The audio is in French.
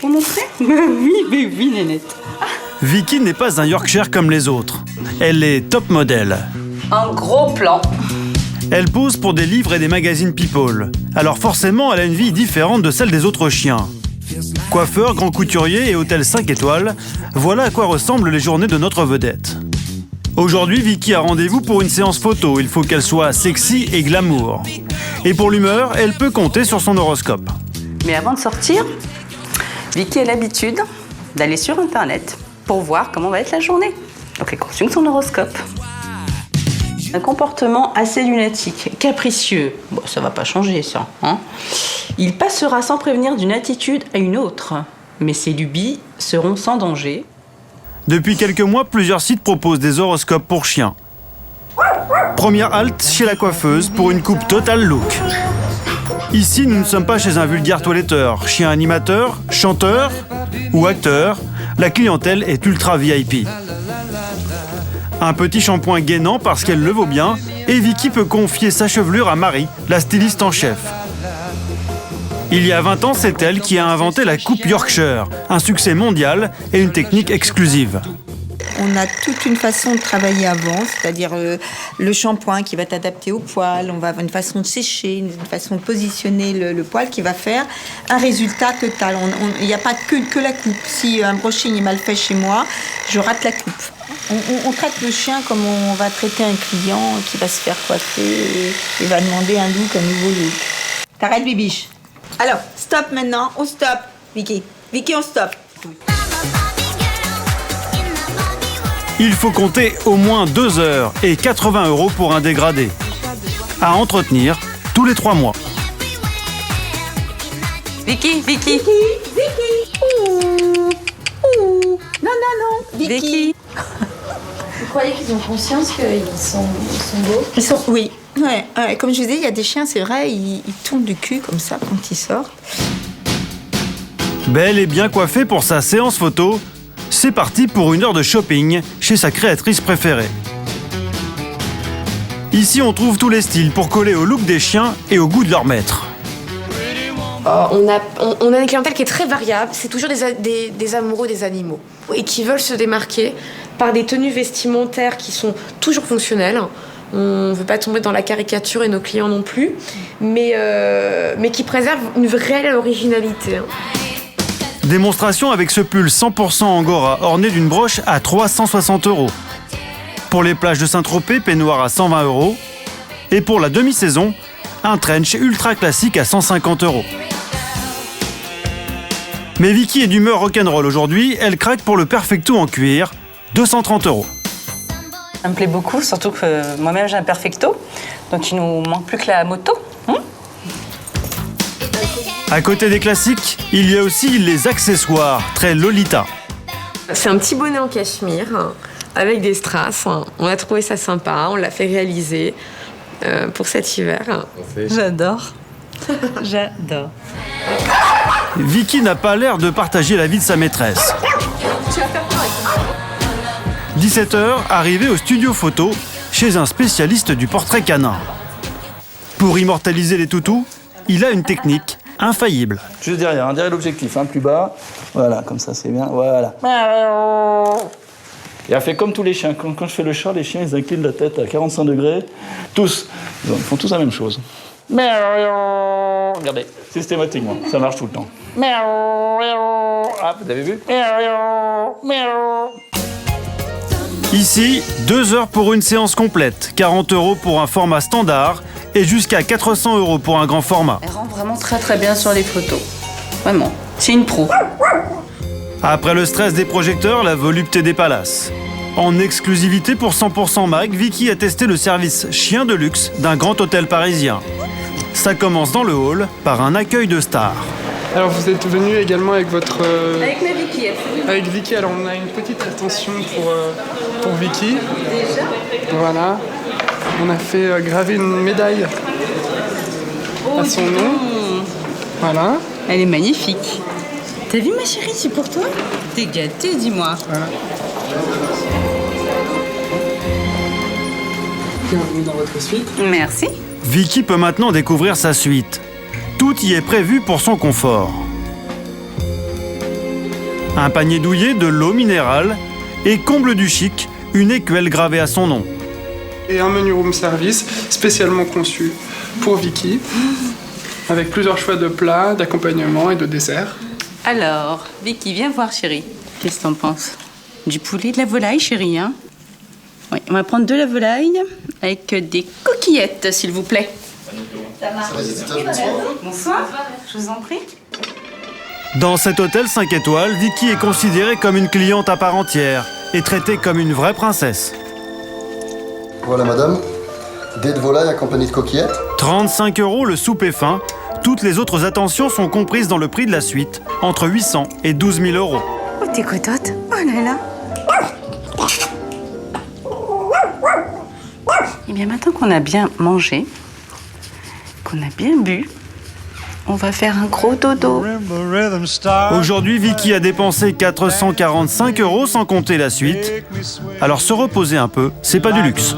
Vous montrez? Oui, Nénette. Vicky n'est pas un Yorkshire comme les autres. Elle est top modèle. Un gros plan. Elle pose pour des livres et des magazines People. Alors forcément, elle a une vie différente de celle des autres chiens. Coiffeur, grand couturier et hôtel 5 étoiles, voilà à quoi ressemblent les journées de notre vedette. Aujourd'hui, Vicky a rendez-vous pour une séance photo. Il faut qu'elle soit sexy et glamour. Et pour l'humeur, elle peut compter sur son horoscope. Mais avant de sortir, Vicky a l'habitude d'aller sur Internet pour voir comment va être la journée. Donc elle consulte son horoscope. Un comportement assez lunatique, capricieux. Bon, ça va pas changer ça, hein. Il passera sans prévenir d'une attitude à une autre. Mais ses lubies seront sans danger. Depuis quelques mois, plusieurs sites proposent des horoscopes pour chiens. Première halte chez la coiffeuse pour une coupe total look. Ici, nous ne sommes pas chez un vulgaire toiletteur, chien animateur, chanteur ou acteur. La clientèle est ultra VIP. Un petit shampoing gainant parce qu'elle le vaut bien, et Vicky peut confier sa chevelure à Marie, la styliste en chef. Il y a 20 ans, c'est elle qui a inventé la coupe Yorkshire, un succès mondial et une technique exclusive. On a toute une façon de travailler avant, c'est-à-dire le shampoing qui va être adapté au poil, on va avoir une façon de sécher, une façon de positionner le poil qui va faire un résultat total. Il n'y a pas que la coupe. Si un brushing est mal fait chez moi, je rate la coupe. On traite le chien comme on va traiter un client qui va se faire coiffer et va demander un look, un nouveau look. T'arrêtes, bibiche. Alors, stop maintenant, on stop, Vicky. Vicky, on stop. Il faut compter au moins 2 heures et 80 € pour un dégradé. À entretenir tous les 3 mois. Vicky. Non, Vicky. Vous croyez qu'ils ont conscience qu'ils sont beaux? Oui. Ouais, comme je vous disais, il y a des chiens, c'est vrai, ils tournent du cul comme ça quand ils sortent. Belle et bien coiffée pour sa séance photo, c'est parti pour 1 heure de shopping chez sa créatrice préférée. Ici, on trouve tous les styles pour coller au look des chiens et au goût de leur maître. On a une clientèle qui est très variable. C'est toujours des amoureux des animaux et qui veulent se démarquer par des tenues vestimentaires qui sont toujours fonctionnelles. On ne veut pas tomber dans la caricature et nos clients non plus, mais qui préservent une réelle originalité. Démonstration avec ce pull 100% Angora orné d'une broche à 360 €. Pour les plages de Saint-Tropez, peignoir à 120 €. Et pour la demi-saison, un trench ultra classique à 150 €. Mais Vicky est d'humeur rock'n'roll aujourd'hui, elle craque pour le Perfecto en cuir, 230 €. Ça me plaît beaucoup, surtout que moi-même j'ai un Perfecto. Donc il nous manque plus que la moto. À côté des classiques, il y a aussi les accessoires, très Lolita. C'est un petit bonnet en cachemire avec des strass. On a trouvé ça sympa, on l'a fait réaliser pour cet hiver. J'adore. J'adore. Vicky n'a pas l'air de partager la vie de sa maîtresse. 17h, arrivée au studio photo chez un spécialiste du portrait canin. Pour immortaliser les toutous, il a une technique infaillible. Juste derrière l'objectif, plus bas. Voilà, comme ça c'est bien. Voilà. Et elle fait comme tous les chiens. Quand je fais le chat, les chiens ils inclinent la tête à 45 degrés. Tous. Ils font tous la même chose. Regardez, systématiquement, ça marche tout le temps. Ah, vous avez vu? Ici, 2 heures pour une séance complète, 40 € pour un format standard et jusqu'à 400 € pour un grand format. Elle rend vraiment très bien sur les photos. Vraiment, c'est une pro. Après le stress des projecteurs, la volupté des palaces. En exclusivité pour 100% Mag, Vicky a testé le service chien de luxe d'un grand hôtel parisien. Ça commence dans le hall par un accueil de stars. Alors vous êtes venu également avec votre... Avec ma Vicky, absolument. Avec Vicky, alors on a une petite attention pour Vicky. Déjà? Voilà. On a fait graver une médaille à son nom. Voilà. Elle est magnifique. T'as vu ma chérie, c'est pour toi? T'es gâtée, dis-moi. Voilà. Bienvenue dans votre suite. Merci. Vicky peut maintenant découvrir sa suite. Tout y est prévu pour son confort. Un panier douillet, de l'eau minérale et comble du chic, une écuelle gravée à son nom. Et un menu room service spécialement conçu pour Vicky, avec plusieurs choix de plats, d'accompagnement et de desserts. Alors, Vicky, viens voir, chérie. Qu'est-ce que t'en penses? Du poulet, de la volaille, chérie, hein? Oui, on va prendre de la volaille avec des coquillettes, s'il vous plaît. Bonsoir, je vous en prie. Dans cet hôtel 5 étoiles, Vicky est considérée comme une cliente à part entière et traitée comme une vraie princesse. Voilà madame, dés de volaille accompagnées de coquillettes. 35 € le souper fin. Toutes les autres attentions sont comprises dans le prix de la suite, entre 800 et 12 000 €. Oh, t'es cotote. Oh là là. Eh bien, maintenant qu'on a bien mangé, qu'on a bien bu, on va faire un gros dodo. Aujourd'hui, Vicky a dépensé 445 € sans compter la suite. Alors se reposer un peu, c'est pas du luxe.